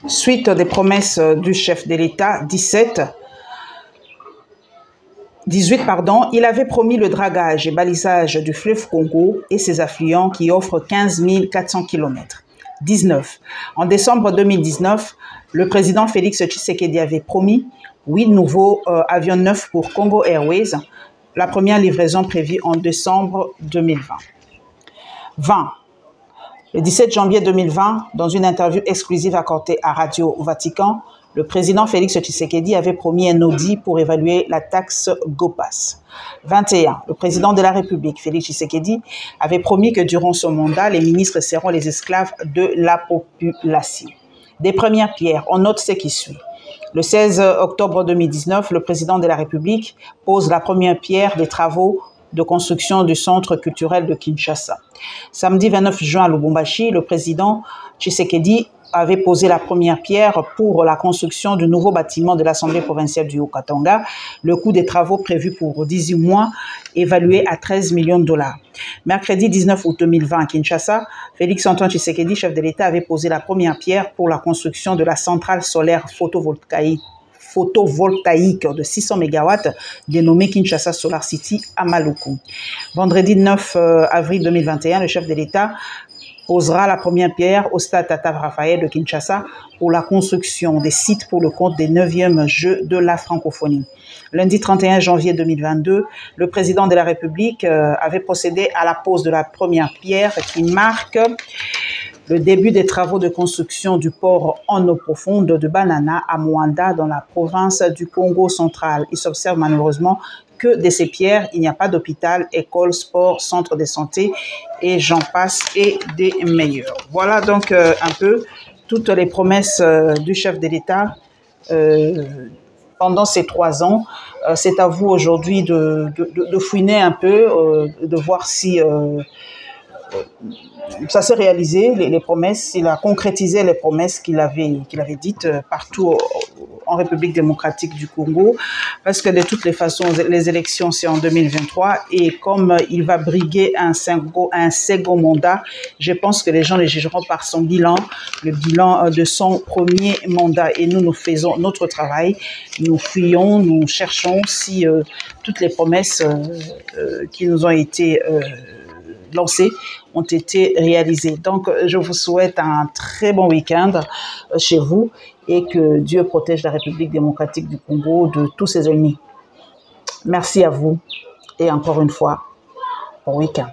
Suite des promesses du chef de l'État, 18, il avait promis le dragage et balisage du fleuve Congo et ses affluents qui offrent 15 400 km. 19. En décembre 2019, le président Félix Tshisekedi avait promis 8 nouveaux avions neufs pour Congo Airways, la première livraison prévue en décembre 2020. 20. Le 17 janvier 2020, dans une interview exclusive accordée à Radio Vatican, le président Félix Tshisekedi avait promis un audit pour évaluer la taxe GOPAS. 21. Le président de la République, Félix Tshisekedi, avait promis que durant son mandat, les ministres seront les esclaves de la population. Des premières pierres, on note ce qui suit. Le 16 octobre 2019, le président de la République pose la première pierre des travaux de construction du centre culturel de Kinshasa. Samedi 29 juin à Lubumbashi, le président Tshisekedi avait posé la première pierre pour la construction du nouveau bâtiment de l'Assemblée provinciale du Haut-Katanga. Le coût des travaux prévus pour 18 mois évalué à 13 millions de dollars. Mercredi 19 août 2020 à Kinshasa, Félix-Antoine Tshisekedi, chef de l'État, avait posé la première pierre pour la construction de la centrale solaire photovoltaïque de 600 MW dénommée Kinshasa Solar City à Maluku. Vendredi 9 avril 2021, le chef de l'État posera la première pierre au stade Tata Raphaël de Kinshasa pour la construction des sites pour le compte des 9e Jeux de la francophonie. Lundi 31 janvier 2022, le président de la République avait procédé à la pose de la première pierre qui marque le début des travaux de construction du port en eau profonde de Banana à Mwanda dans la province du Congo central. Il s'observe malheureusement que de ces pierres, il n'y a pas d'hôpital, école, sport, centre de santé et j'en passe et des meilleurs. Voilà donc un peu toutes les promesses du chef de l'État pendant ces 3 ans. C'est à vous aujourd'hui de fouiner un peu, de voir si ça s'est réalisé, les promesses, il a concrétisé les promesses qu'il avait dites partout en République démocratique du Congo, parce que de toutes les façons, les élections, c'est en 2023, et comme il va briguer un second mandat, je pense que les gens les jugeront par son bilan, le bilan de son premier mandat, et nous faisons notre travail, nous fouillons, nous cherchons si toutes les promesses qui nous ont été lancées ont été réalisées. Donc, je vous souhaite un très bon week-end chez vous et que Dieu protège la République démocratique du Congo de tous ses ennemis. Merci à vous et encore une fois, bon week-end.